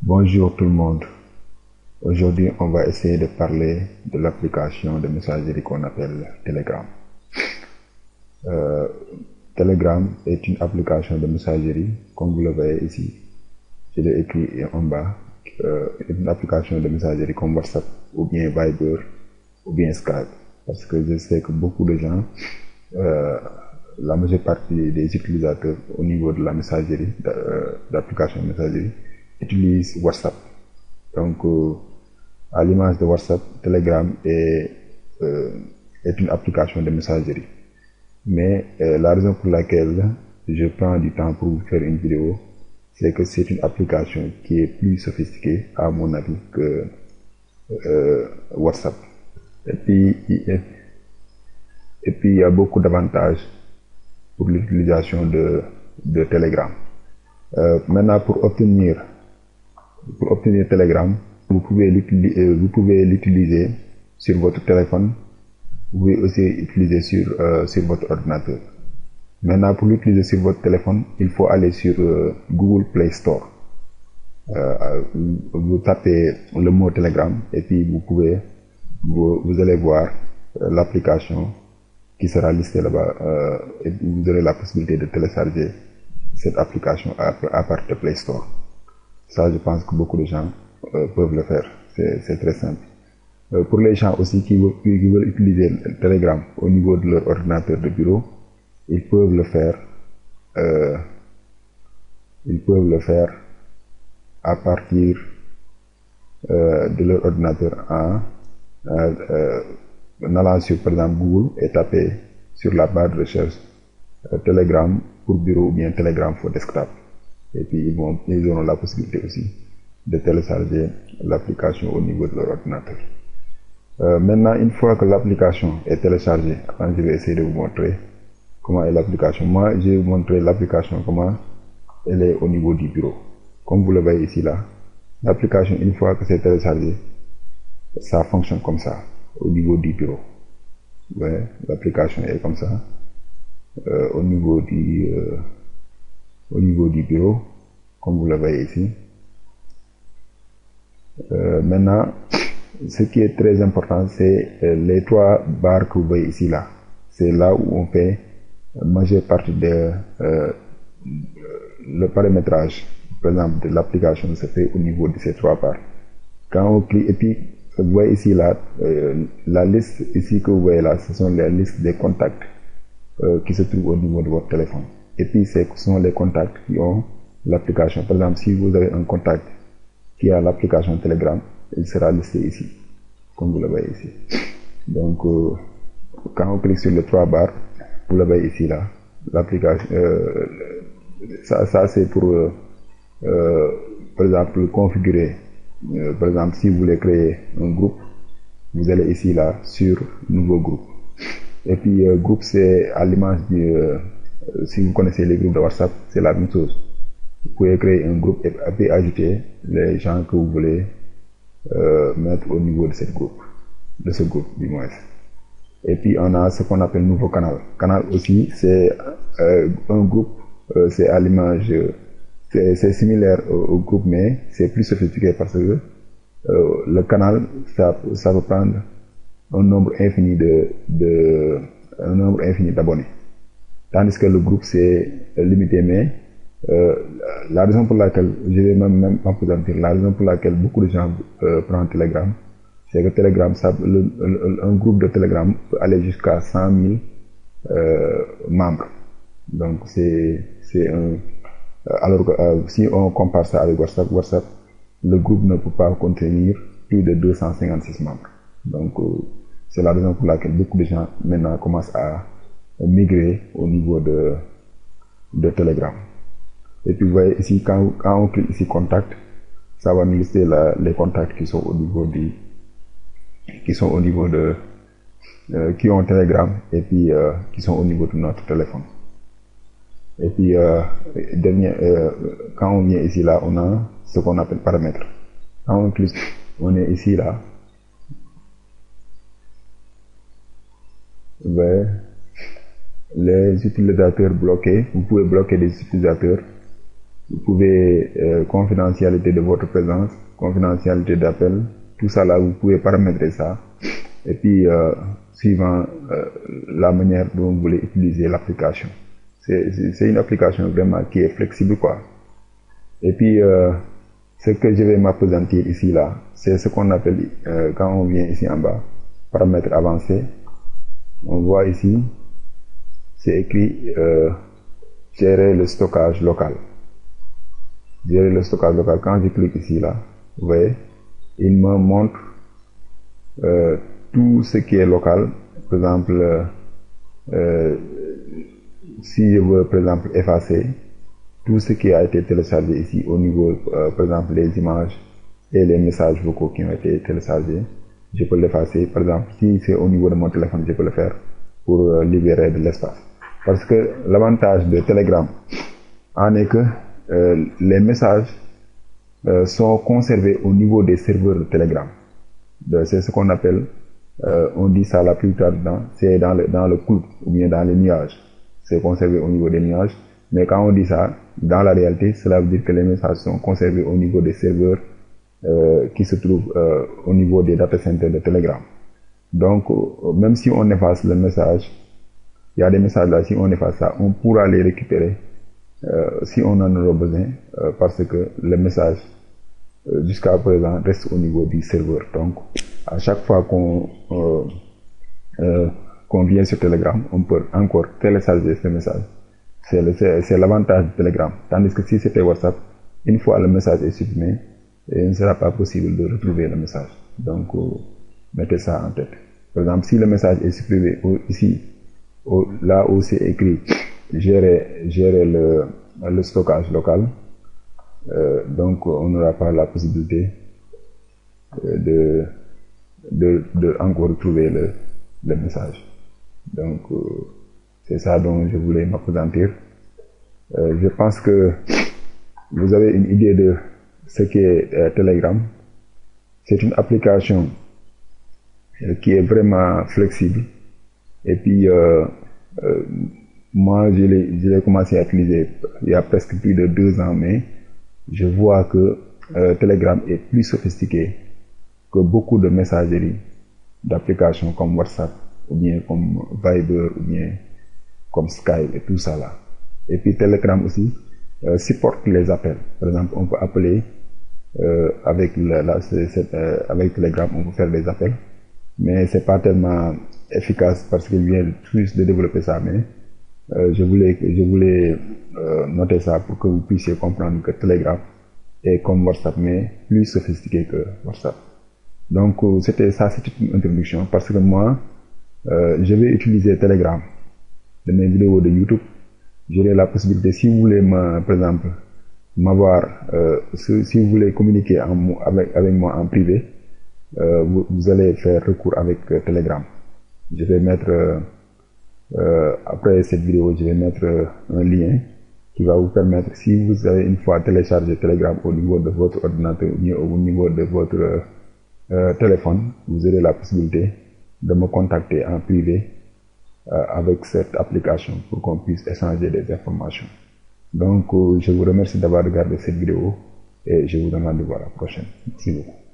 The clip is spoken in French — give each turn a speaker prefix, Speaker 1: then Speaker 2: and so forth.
Speaker 1: Bonjour tout le monde. Aujourd'hui, on va essayer de parler de l'application de messagerie qu'on appelle Telegram. Euh, Telegram est une application de messagerie, comme vous le voyez ici. Je l'ai écrit en bas. Une application de messagerie comme WhatsApp, ou bien Viber, ou bien Skype. Parce que je sais que beaucoup de gens, la majeure partie des utilisateurs au niveau de la messagerie, d'application de messagerie, utilisent WhatsApp. Donc, à l'image de WhatsApp, Telegram est une application de messagerie. Mais la raison pour laquelle je prends du temps pour vous faire une vidéo, c'est que c'est une application qui est plus sophistiquée, à mon avis, que WhatsApp. Et puis, il y a beaucoup d'avantages pour l'utilisation de Telegram. Maintenant, pour obtenir Telegram, vous pouvez l'utiliser sur votre téléphone. Vous pouvez aussi l'utiliser sur votre ordinateur. Maintenant, pour l'utiliser sur votre téléphone, il faut aller sur Google Play Store. Vous tapez le mot Telegram et puis vous allez voir l'application qui sera listée là-bas et vous aurez la possibilité de télécharger cette application à partir de Play Store. Ça, je pense que beaucoup de gens peuvent le faire. C'est très simple. Pour les gens aussi qui veulent utiliser Telegram au niveau de leur ordinateur de bureau, ils peuvent le faire. À partir de leur ordinateur en allant sur, par exemple, Google et taper sur la barre de recherche Telegram pour bureau ou bien Telegram for desktop. Et puis ils auront la possibilité aussi de télécharger l'application au niveau de leur ordinateur. Maintenant, une fois que l'application est téléchargée, je vais essayer de vous montrer comment est l'application. Moi, je vais vous montrer l'application, comment elle est au niveau du bureau. Comme vous le voyez ici, là, l'application, une fois que c'est téléchargé, ça fonctionne comme ça, au niveau du bureau. Vous voyez, l'application est comme ça, au niveau du bureau, comme vous le voyez ici. Maintenant, ce qui est très important, c'est les trois barres que vous voyez ici là. C'est là où on fait la majeure partie de le paramétrage, par exemple, de l'application se fait au niveau de ces trois barres. Quand on clique, et puis vous voyez ici là, la liste ici que vous voyez là, ce sont les listes des contacts qui se trouvent au niveau de votre téléphone. Et puis ce sont les contacts qui ont l'application. Par exemple, si vous avez un contact qui a l'application Telegram, il sera listé ici, comme vous le voyez ici. Donc, quand on clique sur les trois barres, vous le voyez ici là, l'application, ça c'est pour, par exemple, configurer. Par exemple, si vous voulez créer un groupe, vous allez ici là sur nouveau groupe. Et puis groupe, c'est à l'image du, si vous connaissez les groupes de WhatsApp, c'est la même chose. Vous pouvez créer un groupe et puis ajouter les gens que vous voulez mettre au niveau de ce groupe du moins. Et puis on a ce qu'on appelle nouveau canal. Canal aussi, c'est un groupe, c'est à l'image, c'est similaire au groupe, mais c'est plus sophistiqué parce que le canal, ça peut prendre un nombre infini d'abonnés. Tandis que le groupe, c'est limité, mais la raison pour laquelle, je vais même appesantir, la raison pour laquelle beaucoup de gens prennent Telegram, c'est que Telegram, un groupe de Telegram peut aller jusqu'à 100 000 membres. Donc alors que si on compare ça avec WhatsApp, le groupe ne peut pas contenir plus de 256 membres. Donc c'est la raison pour laquelle beaucoup de gens maintenant commencent à migrer au niveau de Telegram. Et puis vous voyez ici, quand on clique ici contact, ça va nous lister les contacts qui sont au niveau qui ont Telegram et puis qui sont au niveau de notre téléphone. Et puis quand on vient ici là, on a ce qu'on appelle paramètres. Quand on clique, on est ici là. Vous voyez, les utilisateurs bloqués, vous pouvez bloquer des utilisateurs Vous pouvez confidentialité de votre présence, confidentialité d'appel, tout ça là, vous pouvez paramétrer ça. Et puis, suivant la manière dont vous voulez utiliser l'application. C'est une application vraiment qui est flexible, quoi. Et puis, ce que je vais m'appesantir ici, là, c'est ce qu'on appelle, quand on vient ici en bas, paramètres avancés. On voit ici, c'est écrit gérer le stockage local. Gérer le stockage local. Quand je clique ici, là, vous voyez, il me montre tout ce qui est local. Par exemple, si je veux, par exemple, effacer tout ce qui a été téléchargé ici au niveau, par exemple, les images et les messages vocaux qui ont été téléchargés, je peux l'effacer. Par exemple, si c'est au niveau de mon téléphone, je peux le faire pour libérer de l'espace. Parce que l'avantage de Telegram en est que les messages sont conservés au niveau des serveurs de Telegram. C'est ce qu'on appelle, on dit ça la plupart du temps, c'est dans le cloud ou bien dans les nuages. C'est conservé au niveau des nuages. Mais quand on dit ça, dans la réalité, cela veut dire que les messages sont conservés au niveau des serveurs qui se trouvent au niveau des data centers de Telegram. Donc, même si on efface le message, il y a des messages là, si on efface ça, on pourra les récupérer si on en aura besoin, parce que le message jusqu'à présent reste au niveau du serveur. Donc, à chaque fois qu'on vient sur Telegram, on peut encore télécharger ce message. C'est l'avantage de Telegram. Tandis que si c'était WhatsApp, une fois le message est supprimé, il ne sera pas possible de retrouver le message. Donc, mettez ça en tête. Par exemple, si le message est supprimé ici, là où c'est écrit gérer le stockage local, donc on n'aura pas la possibilité de encore retrouver le message. Donc, c'est ça dont je voulais m'appesantir. Je pense que vous avez une idée de ce qu'est Telegram. C'est une application qui est vraiment flexible. Et puis, moi, je l'ai commencé à utiliser il y a presque plus de 2 ans, mais je vois que Telegram est plus sophistiqué que beaucoup de messageries d'applications comme WhatsApp, ou bien comme Viber, ou bien comme Skype et tout ça là. Et puis Telegram aussi supporte les appels. Par exemple, on peut appeler avec Telegram, on peut faire des appels, mais c'est pas tellement efficace parce qu'il vient juste de développer ça. Mais je voulais noter ça pour que vous puissiez comprendre que Telegram est comme WhatsApp, mais plus sophistiqué que WhatsApp. Donc c'était une introduction, parce que moi je vais utiliser Telegram de mes vidéos de YouTube. J'aurai la possibilité, si vous voulez par exemple m'avoir, si vous voulez communiquer avec moi en privé, vous allez faire recours avec Telegram. Je vais mettre après cette vidéo, je vais mettre un lien qui va vous permettre, si vous avez une fois téléchargé Telegram au niveau de votre ordinateur ou bien au niveau de votre téléphone, vous aurez la possibilité de me contacter en privé avec cette application pour qu'on puisse échanger des informations. Donc, je vous remercie d'avoir regardé cette vidéo et je vous donne rendez-vous à la prochaine. Merci beaucoup.